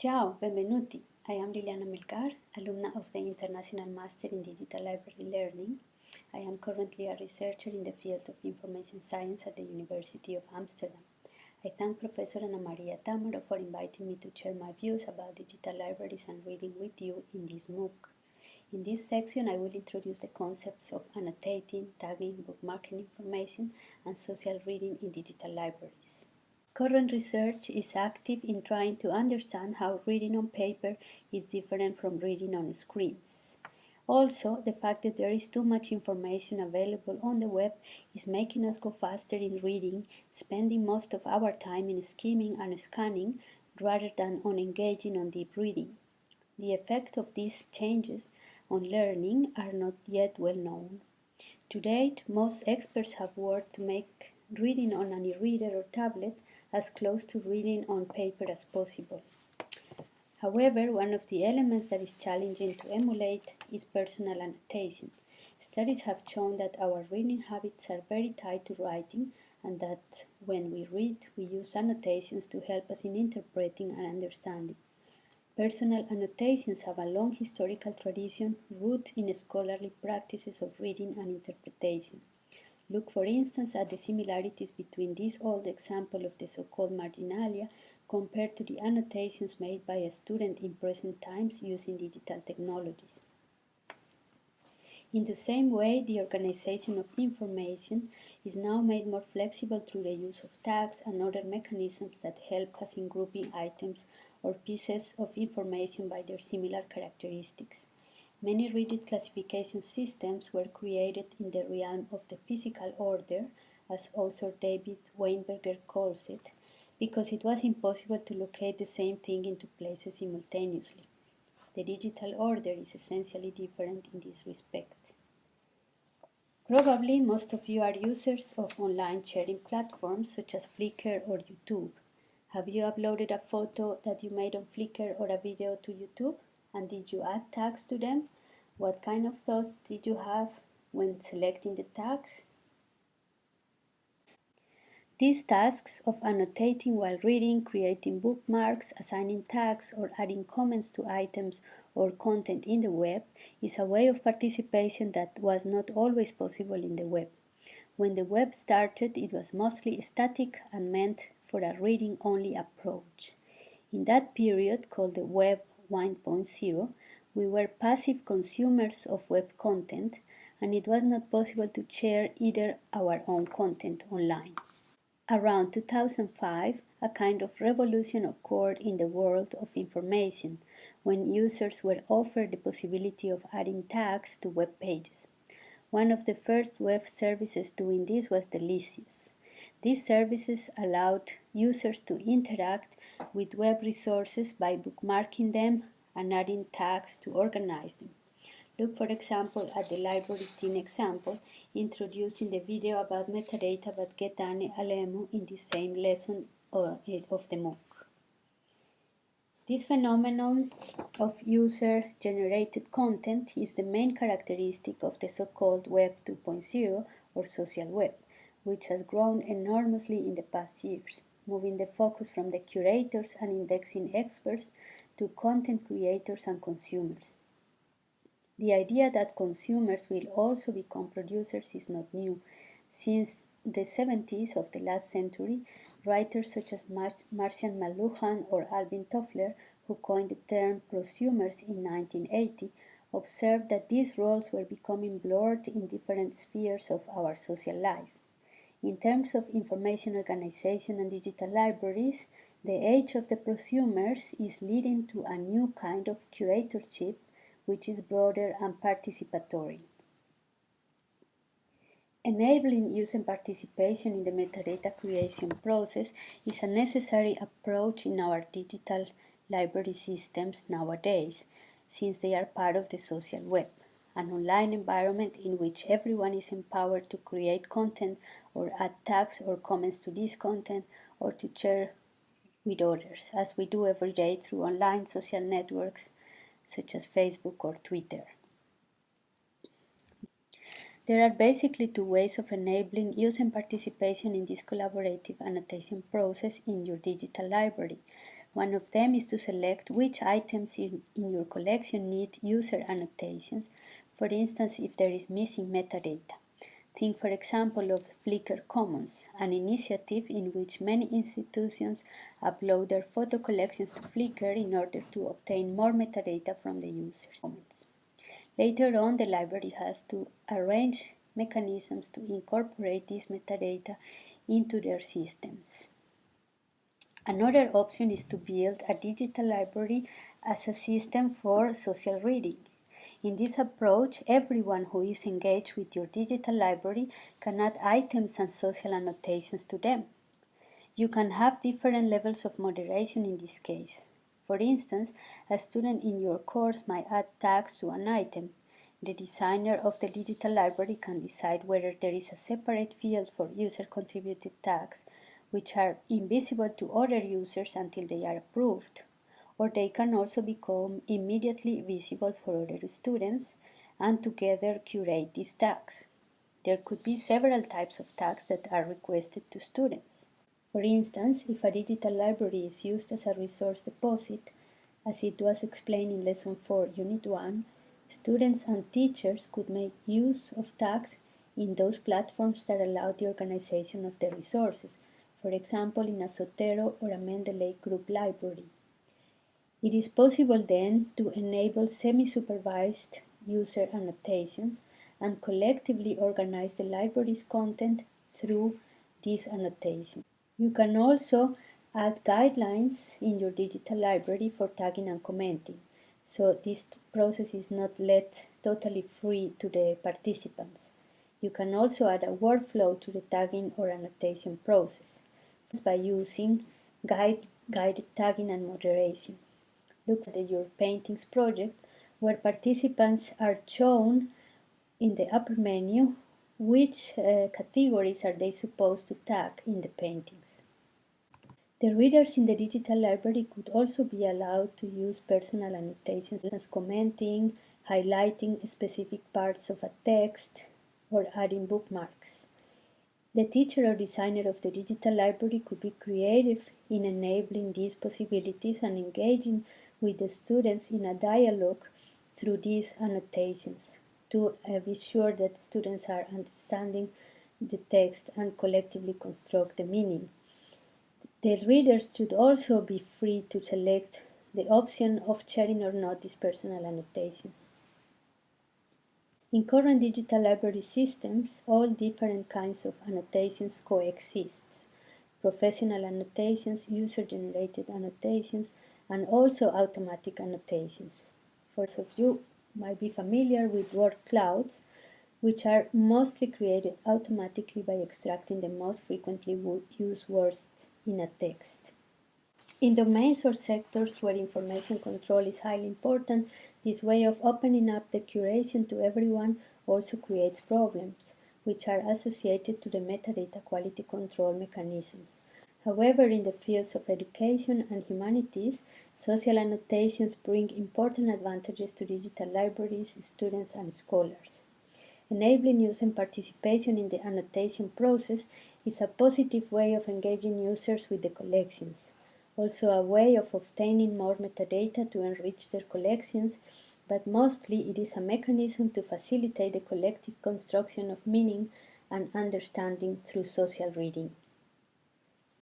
Ciao, benvenuti. I am Liliana Melgar, alumna of the International Master in Digital Library Learning. I am currently a researcher in the field of information science at the University of Amsterdam. I thank Professor Ana Maria Tamaro for inviting me to share my views about digital libraries and reading with you in this MOOC. In this section, I will introduce the concepts of annotating, tagging, bookmarking information, and social reading in digital libraries. Current research is active in trying to understand how reading on paper is different from reading on screens. Also, the fact that there is too much information available on the web is making us go faster in reading, spending most of our time in skimming and scanning rather than on engaging on deep reading. The effect of these changes on learning are not yet well known. To date, most experts have worked to make reading on an e-reader or tablet as close to reading on paper as possible. However, one of the elements that is challenging to emulate is personal annotation. Studies have shown that our reading habits are very tied to writing, and that when we read, we use annotations to help us in interpreting and understanding. Personal annotations have a long historical tradition rooted in scholarly practices of reading and interpretation. Look, for instance, at the similarities between this old example of the so-called marginalia compared to the annotations made by a student in present times using digital technologies. In the same way, the organization of information is now made more flexible through the use of tags and other mechanisms that help us in grouping items or pieces of information by their similar characteristics. Many rigid classification systems were created in the realm of the physical order, as author David Weinberger calls it, because it was impossible to locate the same thing in two places simultaneously. The digital order is essentially different in this respect. Probably most of you are users of online sharing platforms such as Flickr or YouTube. Have you uploaded a photo that you made on Flickr or a video to YouTube? And did you add tags to them? What kind of thoughts did you have when selecting the tags? These tasks of annotating while reading, creating bookmarks, assigning tags, or adding comments to items or content in the web is a way of participation that was not always possible in the web. When the web started, it was mostly static and meant for a reading-only approach. In that period, called the Web 1.0, we were passive consumers of web content, and it was not possible to share either our own content online. Around 2005, a kind of revolution occurred in the world of information when users were offered the possibility of adding tags to web pages. One of the first web services doing this was Delicious. These services allowed users to interact with web resources by bookmarking them and adding tags to organize them. Look, for example, at the library teen example introduced in the video about metadata by Getane Alemu in the same lesson of the MOOC. This phenomenon of user-generated content is the main characteristic of the so-called Web 2.0 or social web, which has grown enormously in the past years, moving the focus from the curators and indexing experts to content creators and consumers. The idea that consumers will also become producers is not new. Since the 70s of the last century, writers such as Marcian McLuhan or Alvin Toffler, who coined the term prosumers in 1980, observed that these roles were becoming blurred in different spheres of our social life. In terms of information organization and digital libraries, the age of the prosumers is leading to a new kind of curatorship which is broader and participatory. Enabling user participation in the metadata creation process is a necessary approach in our digital library systems nowadays, since they are part of the social web, an online environment in which everyone is empowered to create content or add tags or comments to this content or to share with others, as we do every day through online social networks such as Facebook or Twitter. There are basically two ways of enabling user participation in this collaborative annotation process in your digital library. One of them is to select which items in your collection need user annotations, for instance if there is missing metadata. Think, for example, of Flickr Commons, an initiative in which many institutions upload their photo collections to Flickr in order to obtain more metadata from the users' comments. Later on, the library has to arrange mechanisms to incorporate this metadata into their systems. Another option is to build a digital library as a system for social reading. In this approach, everyone who is engaged with your digital library can add items and social annotations to them. You can have different levels of moderation in this case. For instance, a student in your course might add tags to an item. The designer of the digital library can decide whether there is a separate field for user-contributed tags, which are invisible to other users until they are approved, or they can also become immediately visible for other students and together curate these tags. There could be several types of tags that are requested to students. For instance, if a digital library is used as a resource deposit, as it was explained in Lesson 4, Unit 1, students and teachers could make use of tags in those platforms that allow the organization of the resources, for example in a Zotero or a Mendeley group library. It is possible then to enable semi-supervised user annotations and collectively organize the library's content through these annotations. You can also add guidelines in your digital library for tagging and commenting, so this process is not left totally free to the participants. You can also add a workflow to the tagging or annotation process by using guided tagging and moderation. Look at your paintings project where participants are shown in the upper menu which categories are they supposed to tag in the paintings. The readers in the digital library could also be allowed to use personal annotations as commenting, highlighting specific parts of a text, or adding bookmarks. The teacher or designer of the digital library could be creative in enabling these possibilities and engaging with the students in a dialogue through these annotations to be sure that students are understanding the text and collectively construct the meaning. The readers should also be free to select the option of sharing or not these personal annotations. In current digital library systems, all different kinds of annotations coexist. Professional annotations, user-generated annotations, and also automatic annotations. For some of you might be familiar with word clouds, which are mostly created automatically by extracting the most frequently used words in a text. In domains or sectors where information control is highly important, this way of opening up the curation to everyone also creates problems, which are associated to the metadata quality control mechanisms. However, in the fields of education and humanities, social annotations bring important advantages to digital libraries, students, and scholars. Enabling user participation in the annotation process is a positive way of engaging users with the collections, also a way of obtaining more metadata to enrich their collections, but mostly it is a mechanism to facilitate the collective construction of meaning and understanding through social reading.